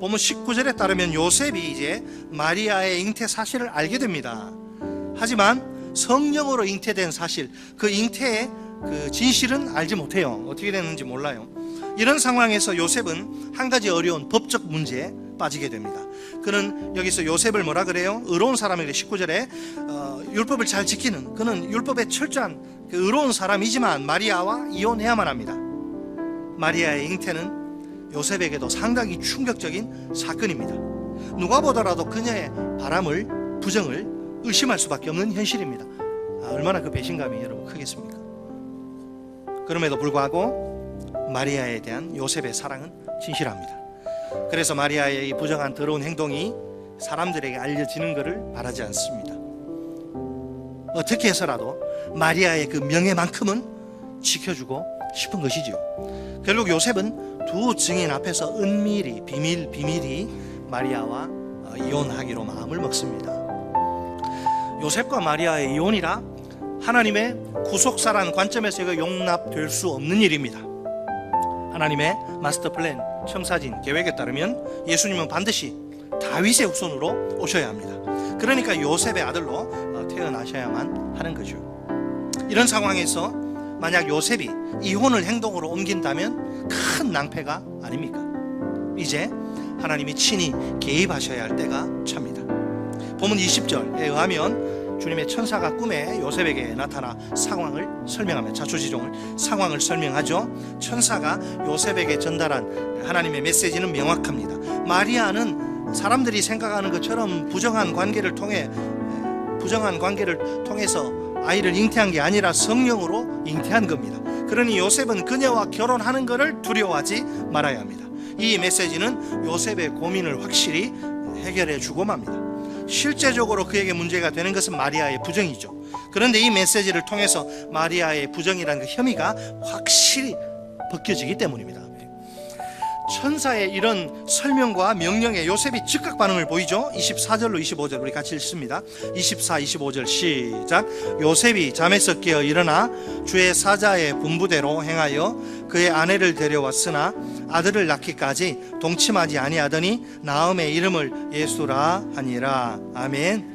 본문 19절에 따르면 요셉이 이제 마리아의 잉태 사실을 알게 됩니다. 하지만 성령으로 잉태된 사실, 그 잉태의 그 진실은 알지 못해요. 어떻게 됐는지 몰라요. 이런 상황에서 요셉은 한 가지 어려운 법적 문제에 빠지게 됩니다. 그는 여기서 요셉을 뭐라 그래요? 의로운 사람에게 19절에 율법을 잘 지키는, 그는 율법에 철저한 그 의로운 사람이지만 마리아와 이혼해야만 합니다. 마리아의 잉태는 요셉에게도 상당히 충격적인 사건입니다. 누가 보더라도 그녀의 바람을, 부정을 의심할 수밖에 없는 현실입니다. 얼마나 그 배신감이 여러분 크겠습니까? 그럼에도 불구하고 마리아에 대한 요셉의 사랑은 진실합니다. 그래서 마리아의 이 부정한 더러운 행동이 사람들에게 알려지는 것을 바라지 않습니다. 어떻게 해서라도 마리아의 그 명예만큼은 지켜주고 싶은 것이지요. 결국 요셉은 두 증인 앞에서 은밀히 비밀히 마리아와 이혼하기로 마음을 먹습니다. 요셉과 마리아의 이혼이라 하나님의 구속사라는 관점에서 이거 용납될 수 없는 일입니다. 하나님의 마스터 플랜, 청사진 계획에 따르면 예수님은 반드시 다윗의 후손으로 오셔야 합니다. 그러니까 요셉의 아들로 태어나셔야만 하는 거죠. 이런 상황에서 만약 요셉이 이혼을 행동으로 옮긴다면 큰 낭패가 아닙니까? 이제 하나님이 친히 개입하셔야 할 때가 찹니다. 본문 20절에 의하면 주님의 천사가 꿈에 요셉에게 나타나 상황을 설명하며 자초지종을 상황을 설명하죠. 천사가 요셉에게 전달한 하나님의 메시지는 명확합니다. 마리아는 사람들이 생각하는 것처럼 부정한 관계를 통해서 아이를 잉태한 게 아니라 성령으로 잉태한 겁니다. 그러니 요셉은 그녀와 결혼하는 것을 두려워하지 말아야 합니다. 이 메시지는 요셉의 고민을 확실히 해결해 주고 맙니다. 실제적으로 그에게 문제가 되는 것은 마리아의 부정이죠. 그런데 이 메시지를 통해서 마리아의 부정이라는 그 혐의가 확실히 벗겨지기 때문입니다. 천사의 이런 설명과 명령에 요셉이 즉각 반응을 보이죠. 24절로 25절 우리 같이 읽습니다. 24, 25절 시작. 요셉이 잠에서 깨어 일어나 주의 사자의 분부대로 행하여 그의 아내를 데려왔으나 아들을 낳기까지 동침하지 아니하더니 나음의 이름을 예수라 하니라. 아멘.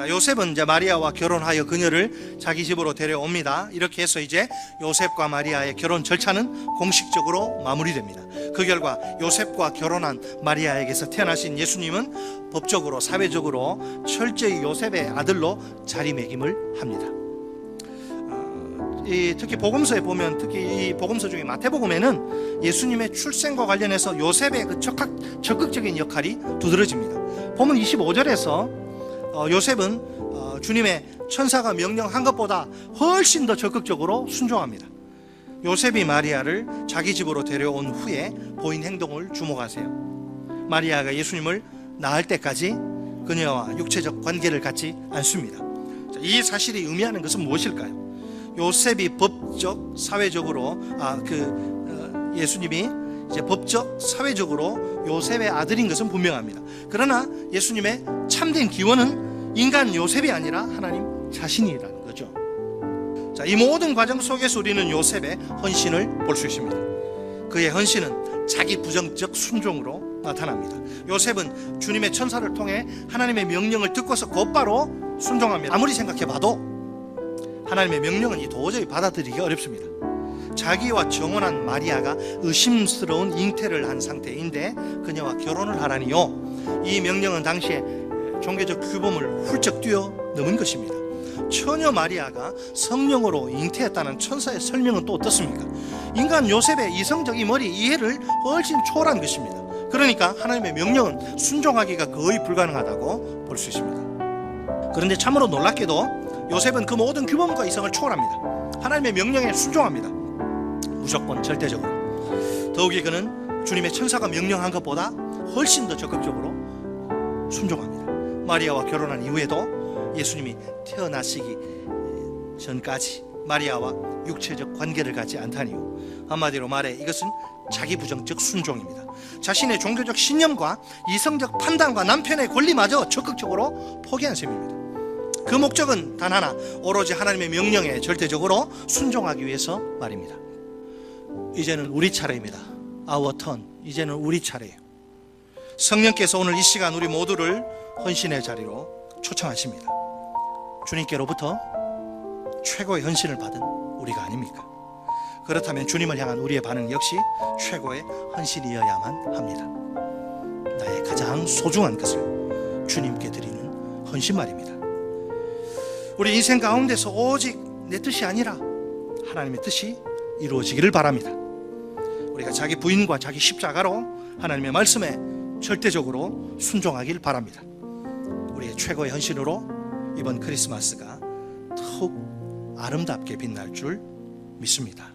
요셉은 이제 마리아와 결혼하여 그녀를 자기 집으로 데려옵니다. 이렇게 해서 이제 요셉과 마리아의 결혼 절차는 공식적으로 마무리됩니다. 그 결과 요셉과 결혼한 마리아에게서 태어나신 예수님은 법적으로 사회적으로 철저히 요셉의 아들로 자리매김을 합니다. 특히 복음서에 보면, 특히 이 복음서 중에 마태복음에는 예수님의 출생과 관련해서 요셉의 그 적극적인 역할이 두드러집니다. 본문 25절에서 요셉은 주님의 천사가 명령한 것보다 훨씬 더 적극적으로 순종합니다. 요셉이 마리아를 자기 집으로 데려온 후에 보인 행동을 주목하세요. 마리아가 예수님을 낳을 때까지 그녀와 육체적 관계를 갖지 않습니다. 이 사실이 의미하는 것은 무엇일까요? 요셉이 법적, 사회적으로 예수님이 이제 법적, 사회적으로 요셉의 아들인 것은 분명합니다. 그러나 예수님의 참된 기원은 인간 요셉이 아니라 하나님 자신이라는 거죠. 자, 이 모든 과정 속에서 우리는 요셉의 헌신을 볼 수 있습니다. 그의 헌신은 자기 부정적 순종으로 나타납니다. 요셉은 주님의 천사를 통해 하나님의 명령을 듣고서 곧바로 순종합니다. 아무리 생각해봐도 하나님의 명령은 도저히 받아들이기 어렵습니다. 자기와 정혼한 마리아가 의심스러운 잉태를 한 상태인데 그녀와 결혼을 하라니요. 이 명령은 당시에 종교적 규범을 훌쩍 뛰어넘은 것입니다. 처녀 마리아가 성령으로 잉태했다는 천사의 설명은 또 어떻습니까? 인간 요셉의 이성적 머리 이해를 훨씬 초월한 것입니다. 그러니까 하나님의 명령은 순종하기가 거의 불가능하다고 볼 수 있습니다. 그런데 참으로 놀랍게도 요셉은 그 모든 규범과 이성을 초월합니다. 하나님의 명령에 순종합니다. 무조건 절대적으로. 더욱이 그는 주님의 천사가 명령한 것보다 훨씬 더 적극적으로 순종합니다. 마리아와 결혼한 이후에도 예수님이 태어나시기 전까지 마리아와 육체적 관계를 갖지 않다니요. 한마디로 말해 이것은 자기 부정적 순종입니다. 자신의 종교적 신념과 이성적 판단과 남편의 권리마저 적극적으로 포기한 셈입니다. 그 목적은 단 하나, 오로지 하나님의 명령에 절대적으로 순종하기 위해서 말입니다. 이제는 우리 차례입니다. Our turn. 이제는 우리 차례예요. 성령께서 오늘 이 시간 우리 모두를 헌신의 자리로 초청하십니다. 주님께로부터 최고의 헌신을 받은 우리가 아닙니까? 그렇다면 주님을 향한 우리의 반응 역시 최고의 헌신이어야만 합니다. 나의 가장 소중한 것을 주님께 드리는 헌신 말입니다. 우리 인생 가운데서 오직 내 뜻이 아니라 하나님의 뜻이 이루어지기를 바랍니다. 우리가 자기 부인과 자기 십자가로 하나님의 말씀에 절대적으로 순종하길 바랍니다. 우리의 최고의 헌신으로 이번 크리스마스가 더욱 아름답게 빛날 줄 믿습니다.